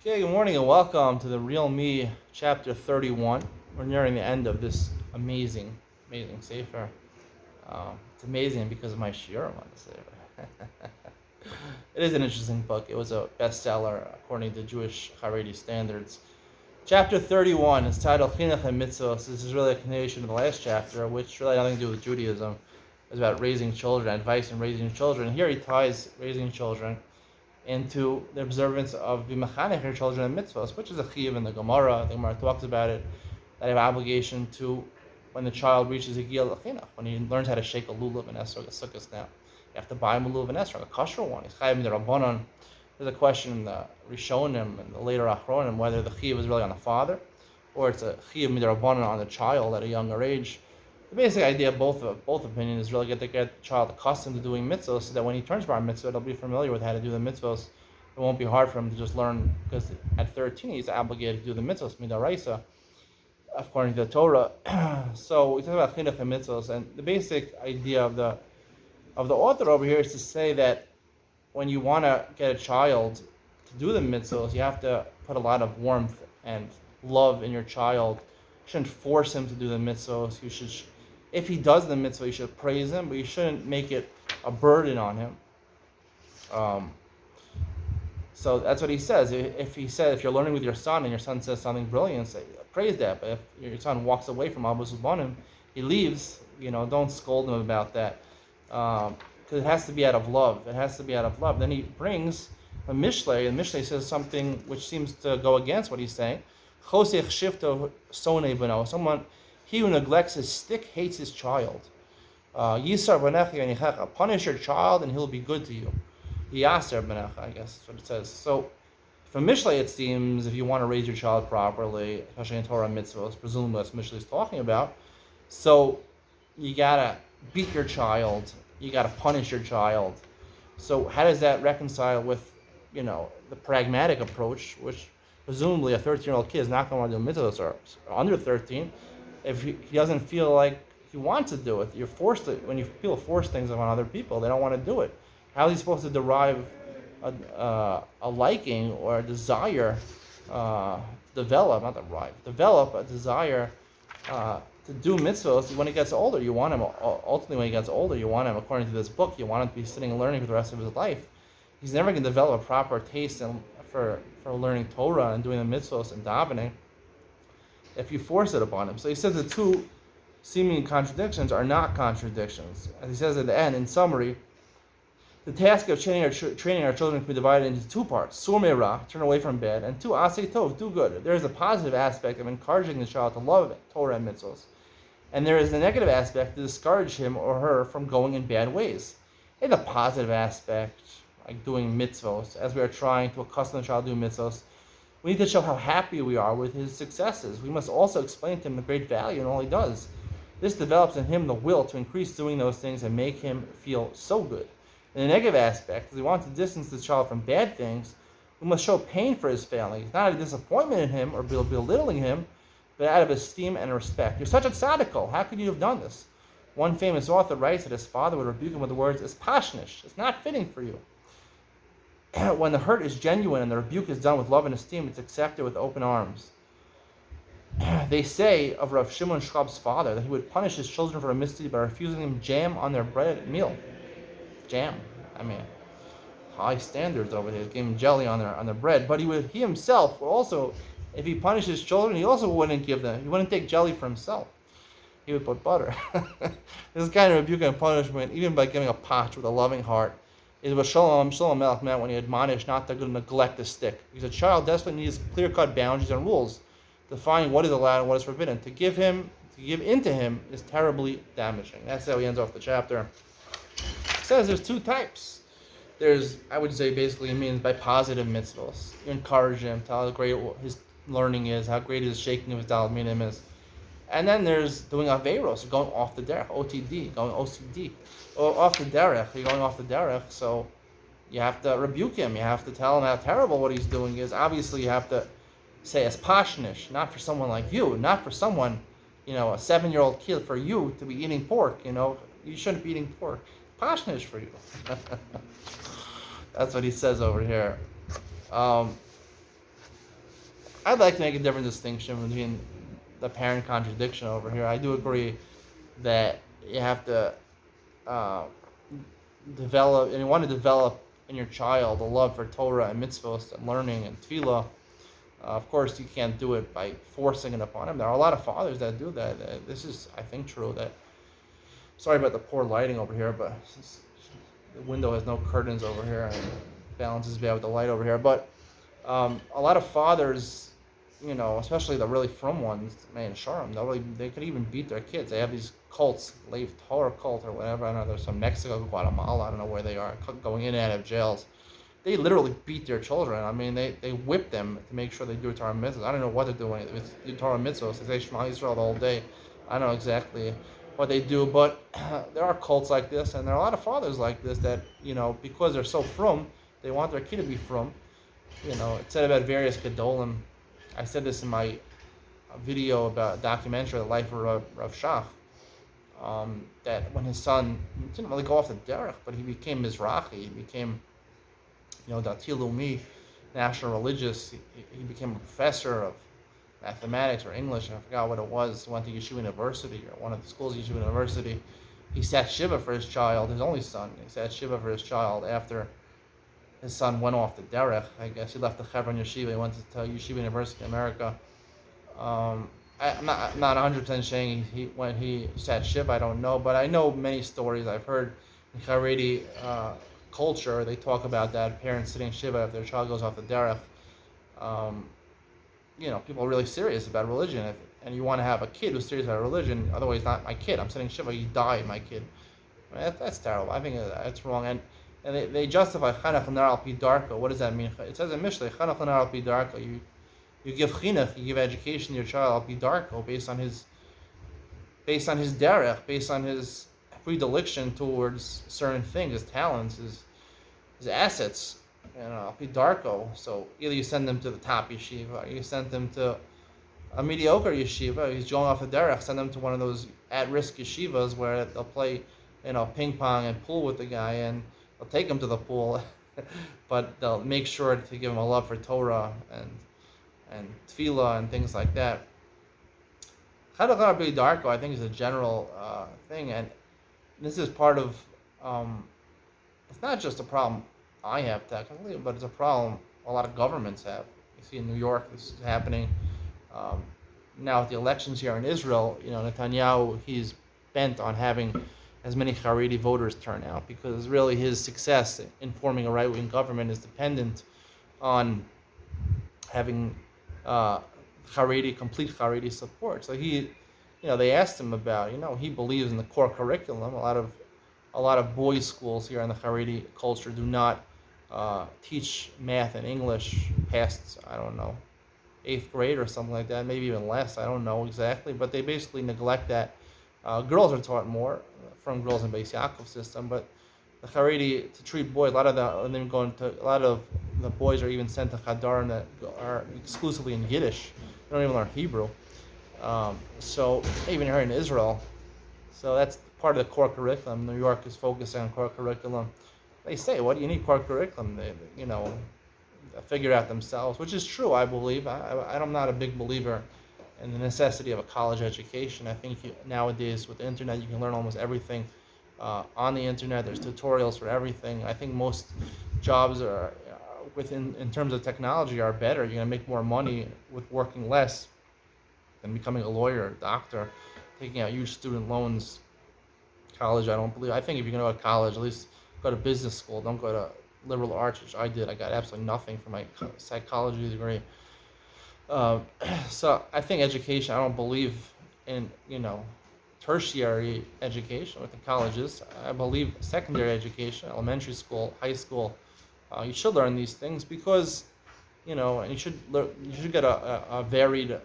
Okay, good morning and welcome to the Real Me, chapter 31. We're nearing the end of this amazing sefer. It's amazing because of my shiur on the sefer. It is an interesting book. It was a bestseller according to Jewish Haredi standards. Chapter 31 is titled Chinuch and Mitzvos. This is really a continuation of the last chapter, which really had nothing to do with Judaism. It was about raising children, advice in raising children. Here he ties raising children into the observance of the mechanech your children and mitzvahs, which is a chiyuv in the Gemara. The Gemara talks about it, that you have obligation to, when the child reaches a gil chinuch, when he learns how to shake a lulav and esrog, a sukkah now, you have to buy him a lulav and esrog, a kosher one. He's chayav midrabanan. There's a question in the Rishonim and the later Achronim whether the chiyuv is really on the father, or it's a chiyuv midrabanan on the child at a younger age. The basic idea of both opinions is really get the child accustomed to doing mitzvahs so that when he turns bar mitzvah, he'll be familiar with how to do the mitzvahs. It won't be hard for him to just learn, because at 13 he's obligated to do the mitzvahs, midaraisa, according to the Torah. So we talk about chinuch and mitzvahs, and the basic idea of the author over here is to say that when you want to get a child to do the mitzvahs, you have to put a lot of warmth and love in your child. You shouldn't force him to do the mitzvahs. You should, if he does the mitzvah, you should praise him, but you shouldn't make it a burden on him. So that's what he says. If you're learning with your son and your son says something brilliant, say praise that. But if your son walks away from Abu Subbanim, he leaves, don't scold him about that. Because it has to be out of love. It has to be out of love. Then he brings a Mishlei, and Mishlei says something which seems to go against what he's saying. Chosech shifto sonei b'no. Someone, he who neglects his stick hates his child. Yisar b'necha yanichecha. Punish your child and he'll be good to you. Yasser b'necha, I guess that's what it says. So, from Mishlei it seems, if you want to raise your child properly, especially in Torah mitzvahs, presumably that's what Mishlei is talking about, so you gotta beat your child, you gotta punish your child. So how does that reconcile with, the pragmatic approach, which presumably a 13-year-old kid is not going to want to do mitzvahs, or under 13, if he doesn't feel like he wants to do it. You're forced to, when people force things on other people, they don't want to do it. How is he supposed to derive a liking or a desire, develop a desire to do mitzvahs when he gets older? You want him, ultimately when he gets older, you want him, according to this book, you want him to be sitting and learning for the rest of his life. He's never going to develop a proper taste for learning Torah and doing the mitzvahs and davening if you force it upon him. So he says the two seeming contradictions are not contradictions. As he says at the end, in summary, the task of training our children can be divided into two parts: sur me'ra, turn away from bad, and two, asay tov, do good. There is a positive aspect of encouraging the child to love Torah and mitzvahs, and there is the negative aspect to discourage him or her from going in bad ways. In the positive aspect, like doing mitzvahs, as we are trying to accustom the child to do mitzvahs, we need to show how happy we are with his successes. We must also explain to him the great value in all he does. This develops in him the will to increase doing those things and make him feel so good. In the negative aspect, as we want to distance the child from bad things, we must show pain for his failings, not out of disappointment in him or belittling him, but out of esteem and respect. You're such a tzaddik. How could you have done this? One famous author writes that his father would rebuke him with the words, "It's pashnish. It's not fitting for you." When the hurt is genuine and the rebuke is done with love and esteem, it's accepted with open arms. They say of Rav Shimon Shchab's father that he would punish his children for a misdeed by refusing them jam on their bread meal. Jam. High standards over here. He gave him jelly on their bread. But he himself would also, if he punished his children, he also wouldn't he wouldn't take jelly for himself. He would put butter. This kind of rebuke and punishment, even by giving a potch with a loving heart, is what Shlomo Melech meant when he admonished not to neglect the stick. Because a child desperately needs clear-cut boundaries and rules, defining what is allowed and what is forbidden. To give in to him is terribly damaging. That's how he ends off the chapter. He says there's two types. There's, I would say, basically it means by positive mitzvahs. You encourage him, tell how great his learning is, how great his shaking of his daled minim is. And then there's doing averos, going off the derech, OTD, going OCD, or off the derech. You're going off the derech, so you have to rebuke him. You have to tell him how terrible what he's doing is. Obviously, you have to say it's pashnish, not for someone like you, not for someone, a 7-year-old kid, for you to be eating pork. You shouldn't be eating pork. Pashnish for you. That's what he says over here. I'd like to make a different distinction between the parent contradiction over here. I do agree that you have to uh, develop, and you want to develop in your child a love for Torah and mitzvot and learning and tefillah. Of course, you can't do it by forcing it upon him. There are a lot of fathers that do that. This is, I think, true. That sorry about the poor lighting over here, but the window has no curtains over here and balances bad with the light over here. But a lot of fathers, especially the really frum ones, man, Sharm, they could even beat their kids. They have these cults, Lev Torah cult or whatever. I don't know, there's some Mexico, Guatemala, I don't know where they are, going in and out of jails. They literally beat their children. I mean, they whip them to make sure they do Torah mitzvahs. I don't know what they're doing with Torah mitzvahs. They say Shema Yisrael the whole day. I don't know exactly what they do, but there are cults like this, and there are a lot of fathers like this that, because they're so frum, they want their kid to be frum. It said about various gedolim. I said this in my video about a documentary, The Life of Rav Shach, that when his son didn't really go off the derech, but he became Mizrahi, he became, Dati Leumi, national religious. He became a professor of mathematics or English. I forgot what it was. He went to Yeshiva University, or one of the schools of Yeshiva University. He sat Shiva for his child, his only son. He sat Shiva for his child after his son went off the derech. I guess he left the Hebron Yeshiva. He went to Yeshiva University in America. I'm not 100% saying when he sat Shiva. I don't know, but I know many stories I've heard in Haredi culture. They talk about that, parents sitting Shiva if their child goes off the derech. People are really serious about religion, and you want to have a kid who's serious about religion. Otherwise, not my kid. I'm sitting Shiva. You die, my kid. I mean, that's terrible. I think that's wrong. And they justify Chanach L'Nar Al Pi Darko. What does that mean? It says in Mishlei, Chanach L'Nar Al Pi Darko. You give chinuch, you give education to your child Al Pi Darko based on his derech, based on his predilection towards certain things, his talents, his assets. Al Pi Darko. So either you send them to the top yeshiva, or you send them to a mediocre yeshiva. He's going off the derech. Send them to one of those at-risk yeshivas where they'll play, ping pong and pool with the guy, and they'll take him to the pool, but they'll make sure to give him a love for Torah and tefillah and things like that. Chanach L'Nar Al Pi Darko, I think, is a general thing, and this is part of. It's not just a problem I have technically, but it's a problem a lot of governments have. You see in New York, this is happening. Now with the elections here in Israel, Netanyahu, he's bent on having as many Haredi voters turn out, because really his success in forming a right-wing government is dependent on having complete Haredi support. So they asked him about, he believes in the core curriculum. A lot of boys' schools here in the Haredi culture do not teach math and English past, I don't know, 8th grade or something like that, maybe even less, I don't know exactly, but they basically neglect that. Girls are taught more from girls in Beis Yaakov system, but the Haredi, to treat boys, a lot of the boys are even sent to Chadarim that are exclusively in Yiddish. They don't even learn Hebrew. So even here in Israel, so that's part of the core curriculum. New York is focusing on core curriculum. They say, what do you need core curriculum? They figure it out themselves, which is true, I believe. I'm not a big believer in the necessity of a college education. I think nowadays with the internet, you can learn almost everything on the internet. There's tutorials for everything. I think most jobs are in terms of technology are better. You're gonna make more money with working less than becoming a lawyer, a doctor, taking out huge student loans. College, I think if you're gonna go to college, at least go to business school. Don't go to liberal arts, which I did. I got absolutely nothing from my psychology degree. So I think education, I don't believe in, tertiary education with the colleges. I believe secondary education, elementary school, high school, you should learn these things because, and you should get a varied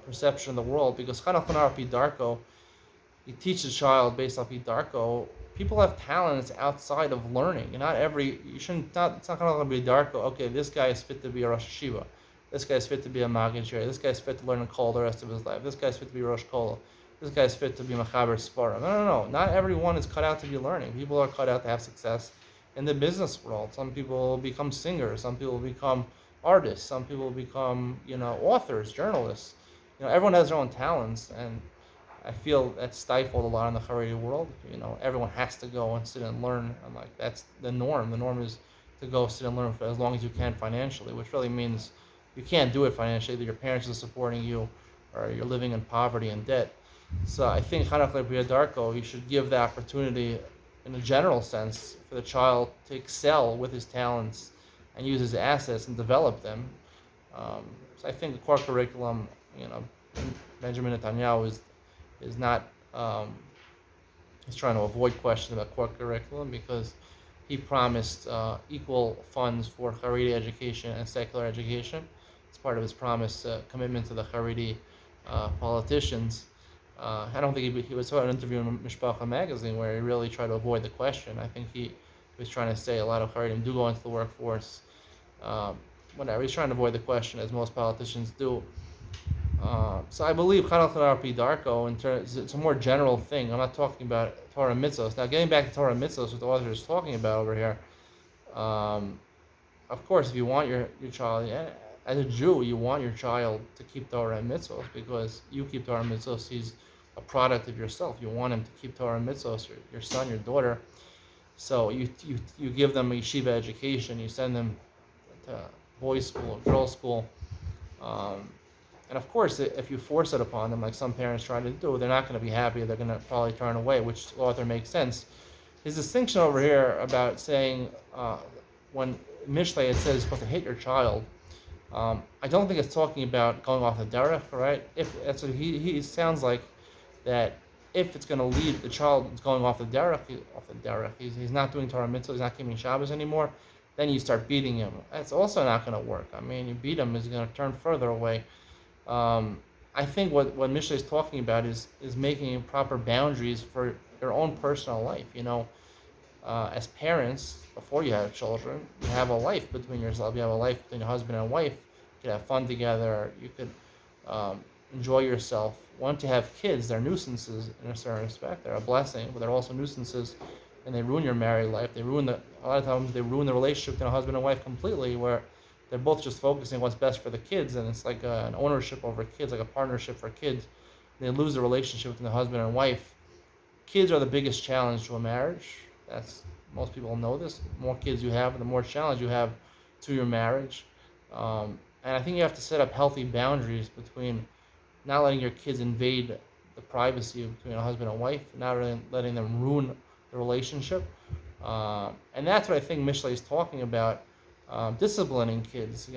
perception of the world, because Chanach L'Nar Al Pi Darko, you teach a child based on Pi Darko. People have talents outside of learning. It's not Chanach L'Nar Al Pi Darko, okay, this guy is fit to be a Rosh Hashiva. This guy's fit to be a Magen Shir. This guy's fit to learn a Kol the rest of his life. This guy's fit to be Rosh Kol. This guy's fit to be Mechaber Sfarim. No. Not everyone is cut out to be learning. People are cut out to have success in the business world. Some people become singers. Some people become artists. Some people become, authors, journalists. Everyone has their own talents, and I feel that's stifled a lot in the Haredi world. Everyone has to go and sit and learn. I'm like, that's the norm. The norm is to go sit and learn for as long as you can financially, which really means you can't do it financially. Either your parents are supporting you, or you're living in poverty and debt. So I think Chanukah Darko, you should give the opportunity, in a general sense, for the child to excel with his talents and use his assets and develop them. So I think the core curriculum, you know, Benjamin Netanyahu is not he's trying to avoid questions about core curriculum because he promised equal funds for Haredi education and secular education. It's part of his promise commitment to the Haredi politicians. I don't think he saw an interview in Mishpacha magazine where he really tried to avoid the question. I think he was trying to say a lot of Haredim do go into the workforce. Whatever, he's trying to avoid the question, as most politicians do. So I believe Chanukah Arpi Darko, in terms, it's a more general thing. I'm not talking about Torah mitzvos. Now, getting back to Torah mitzvos, what the author is talking about over here, of course, if you want your child, as a Jew, you want your child to keep Torah and mitzvos because you keep Torah and mitzvos. He's a product of yourself. You want him to keep Torah and mitzvos, your son, your daughter. So you give them a yeshiva education. You send them to boys' school, girls' school. And of course, if you force it upon them, like some parents try to do, they're not going to be happy. They're going to probably turn away, which the author makes sense. His distinction over here about saying when Mishlei it says you're supposed to hit your child, I don't think it's talking about going off the derech, right? If that's what he sounds like, that if it's going to lead the child is going off the derech, he's not doing Torah mitzvah, he's not keeping Shabbos anymore, then you start beating him. That's also not going to work. I mean, you beat him, he's going to turn further away. I think what Mishlei is talking about is making proper boundaries for your own personal life. As parents, before you have children, you have a life between yourself. You have a life between your husband and wife. You could have fun together. You could enjoy yourself. Once you have kids, they're nuisances in a certain respect. They're a blessing, but they're also nuisances, and they ruin your married life. A lot of times they ruin the relationship between a husband and wife completely, where they're both just focusing on what's best for the kids, and it's like an ownership over kids, like a partnership for kids. They lose the relationship between the husband and wife. Kids are the biggest challenge to a marriage. Most people know this. The more kids you have, the more challenge you have to your marriage. And I think you have to set up healthy boundaries between not letting your kids invade the privacy between a husband and wife, not really letting them ruin the relationship. And that's what I think Mishlei is talking about. Disciplining kids.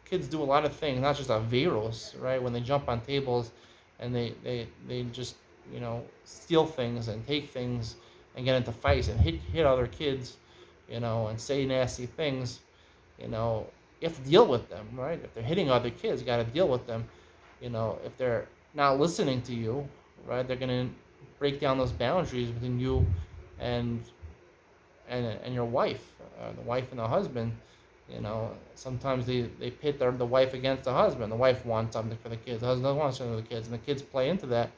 Kids do a lot of things, not just averos, right? When they jump on tables and they just steal things and take things and get into fights and hit other kids, and say nasty things. You have to deal with them, right? If they're hitting other kids, you got to deal with them. If they're not listening to you, right, they're gonna break down those boundaries between you and your wife, the wife and the husband. Sometimes they pit the wife against the husband. The wife wants something for the kids. The husband doesn't want something for the kids, and the kids play into that.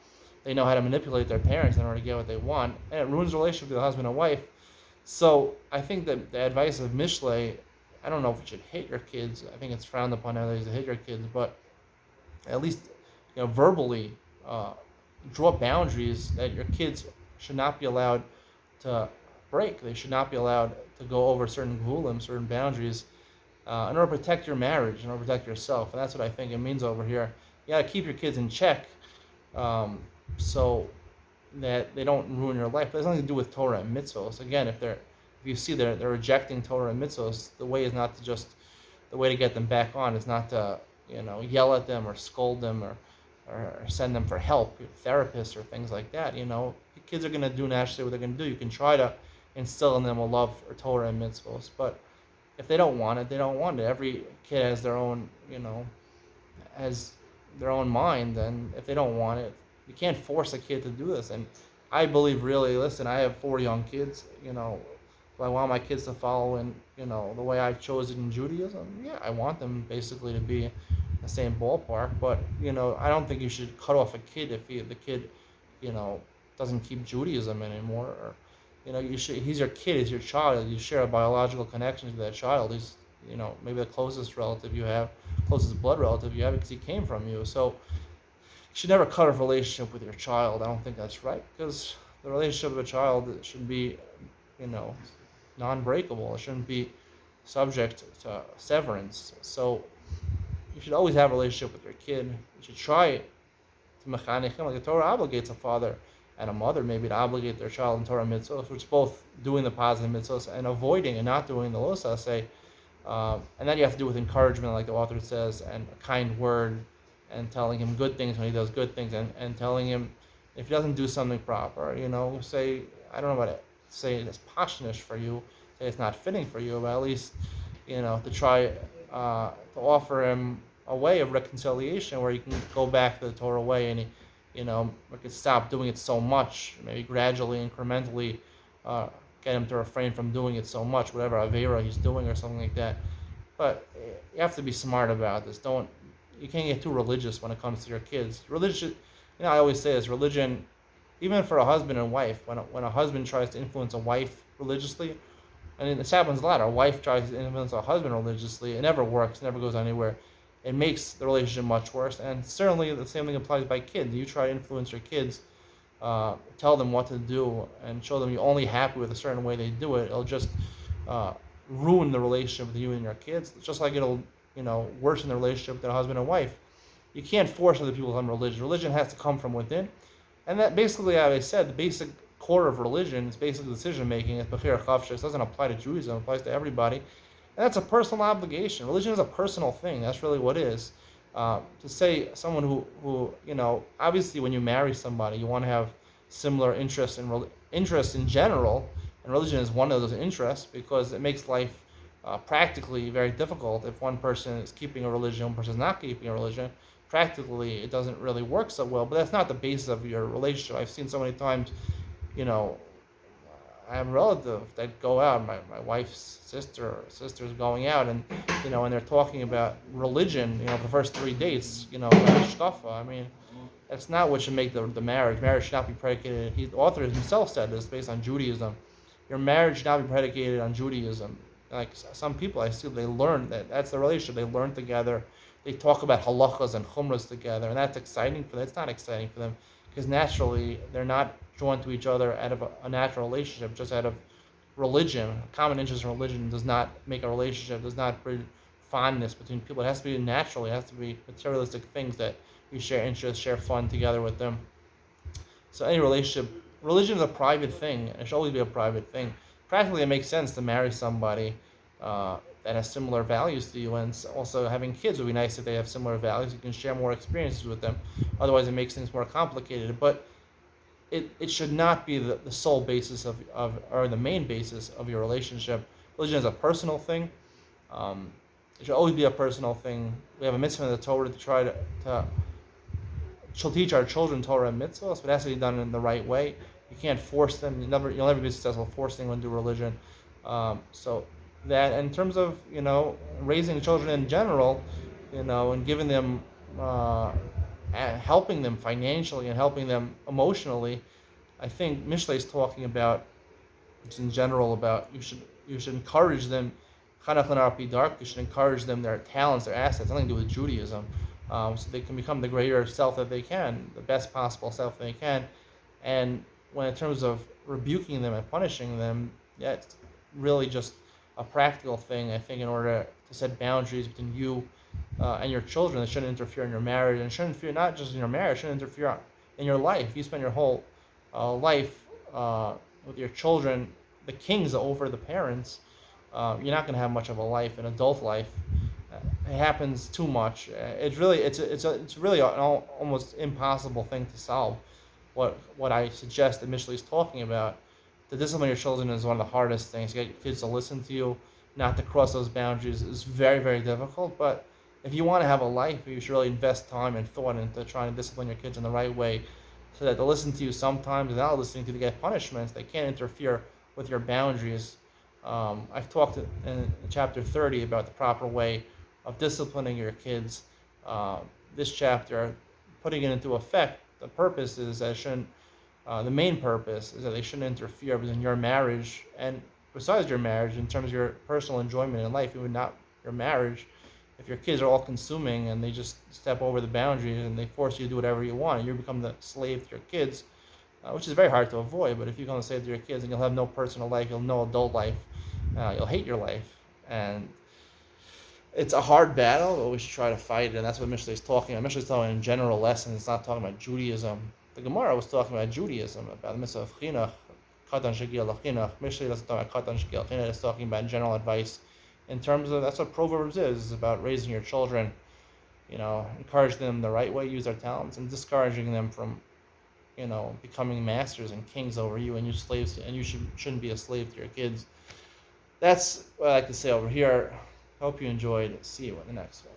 They know how to manipulate their parents in order to get what they want, and it ruins the relationship with the husband and wife. So I think that the advice of Mishlei, I don't know if you should hit your kids. I think it's frowned upon nowadays to hit your kids, but at least verbally draw boundaries that your kids should not be allowed to break. They should not be allowed to go over certain gulim, certain boundaries, in order to protect your marriage, in order to protect yourself. And that's what I think it means over here. You got to keep your kids in check, so that they don't ruin your life. But it has nothing to do with Torah and mitzvos. Again, if you see they're rejecting Torah and mitzvos, the way to get them back on is not to yell at them or scold them or send them for help, therapists or things like that. Kids are going to do naturally what they're going to do. You can try to instill in them a love for Torah and mitzvos, but if they don't want it, they don't want it. Every kid has their own, has their own mind, and if they don't want it, you can't force a kid to do this. And I believe, really, listen, I have 4 young kids. Do I want my kids to follow in, the way I've chosen in Judaism? Yeah, I want them basically to be in the same ballpark. But, I don't think you should cut off a kid if the kid, doesn't keep Judaism anymore. Or, he's your kid, he's your child. You share a biological connection to that child. He's maybe the closest relative you have, closest blood relative you have, because he came from you. So you should never cut off a relationship with your child. I don't think that's right, because the relationship with a child should be, you know, non-breakable. It shouldn't be subject to severance. So you should always have a relationship with your kid. You should try to mechanech him, like the Torah obligates a father and a mother maybe to obligate their child in Torah mitzvahs, which is both doing the positive mitzvahs and avoiding and not doing the losa say. And that you have to do with encouragement, like the author says, and a kind word, and telling him good things when he does good things, and telling him if he doesn't do something proper, say, I don't know about it, say it's pashnish for you, say it's not fitting for you, but at least, to try to offer him a way of reconciliation where he can go back to the Torah way, and he, we could stop doing it so much, maybe gradually, incrementally, get him to refrain from doing it so much, whatever avera he's doing or something like that. But you have to be smart about this. You can't get too religious when it comes to your kids. Religion, I always say this, religion, even for a husband and wife, when a husband tries to influence a wife religiously, and this happens a lot, a wife tries to influence a husband religiously, it never works, never goes anywhere. It makes the relationship much worse, and certainly the same thing applies by kids. You try to influence your kids, tell them what to do, and show them you're only happy with a certain way they do it, it'll just ruin the relationship with you and your kids, just like it'll worsen the relationship with a husband and wife. You can't force other people on religion. Religion has to come from within, and that basically, as I said, the basic core of religion is basically decision making. It's bechira chavsha. It doesn't apply to Judaism; it applies to everybody, and that's a personal obligation. Religion is a personal thing. That's really what it is. To say someone who obviously when you marry somebody, you want to have similar interests in general, and religion is one of those interests because it makes life practically very difficult if one person is keeping a religion, one person is not keeping a religion. Practically, it doesn't really work so well, but that's not the basis of your relationship. I've seen so many times, I have relatives that go out, my wife's sister's going out, and and they're talking about religion, the first 3 dates, shkafa. I mean, that's not what should make the marriage. Marriage should not be predicated. The author himself said this based on Judaism. Your marriage should not be predicated on Judaism. Like some people I see, they learn that's the relationship. They learn together. They talk about halachas and chumras together, and that's exciting for them. It's not exciting for them because naturally they're not joined to each other out of a natural relationship, just out of religion. A common interest in religion does not make a relationship, does not breed fondness between people. It has to be natural. It has to be materialistic things that you share interests, share fun together with them. So any relationship, religion is a private thing, and it should always be a private thing. Practically, it makes sense to marry somebody that has similar values to you, and also having kids would be nice if they have similar values. You can share more experiences with them. Otherwise, it makes things more complicated. But it should not be the sole basis of or the main basis of your relationship. Religion is a personal thing. It should always be a personal thing. We have a mitzvah in the Torah to try to teach our children Torah and mitzvahs, but it has to be done in the right way. You can't force them. You'll never be successful forcing them to do religion. So that in terms of raising children in general, and giving them helping them financially and helping them emotionally, I think Mishlei is talking about just in general about you should encourage them. You should encourage them, their talents, their assets, nothing to do with Judaism, so they can become the greater self that they can, the best possible self they can. And when in terms of rebuking them and punishing them, it's really just a practical thing. I think in order to set boundaries between you and your children, it shouldn't interfere in your marriage, and it shouldn't interfere not just in your marriage, it shouldn't interfere in your life. You spend your whole life with your children, the kings over the parents. You're not going to have much of a life, an adult life. It happens too much. It's really an almost impossible thing to solve. What I suggest that Mishlei is talking about, to discipline your children is one of the hardest things. To get your kids to listen to you, not to cross those boundaries is very, very difficult. But if you want to have a life, you should really invest time and thought into trying to discipline your kids in the right way, so that they'll listen to you sometimes, and not listening to you to get punishments. They can't interfere with your boundaries. I've talked in chapter 30 about the proper way of disciplining your kids. This chapter, putting it into effect, the purpose is that the main purpose is that they shouldn't interfere in your marriage, and besides your marriage, in terms of your personal enjoyment in life, you're your marriage. If your kids are all consuming and they just step over the boundaries and they force you to do whatever you want, and you become the slave to your kids, which is very hard to avoid. But if you become the slave to your kids, and you'll have no personal life, you'll no adult life, you'll hate your life, and it's a hard battle, but we should try to fight it. And that's what Mishnah is talking about. Mishnah is talking in general lessons. It's not talking about Judaism. The Gemara was talking about Judaism, about the mitzvah of chinuch, katan shegil chinuch. Mishnah doesn't talk about katan shegil chinuch. It's talking about general advice. In terms of, that's what Proverbs is. It's about raising your children, encouraging them the right way, use their talents, and discouraging them from, becoming masters and kings over you, and you slaves, and you shouldn't be a slave to your kids. That's what I like to say over here. Hope you enjoyed. See you in the next one.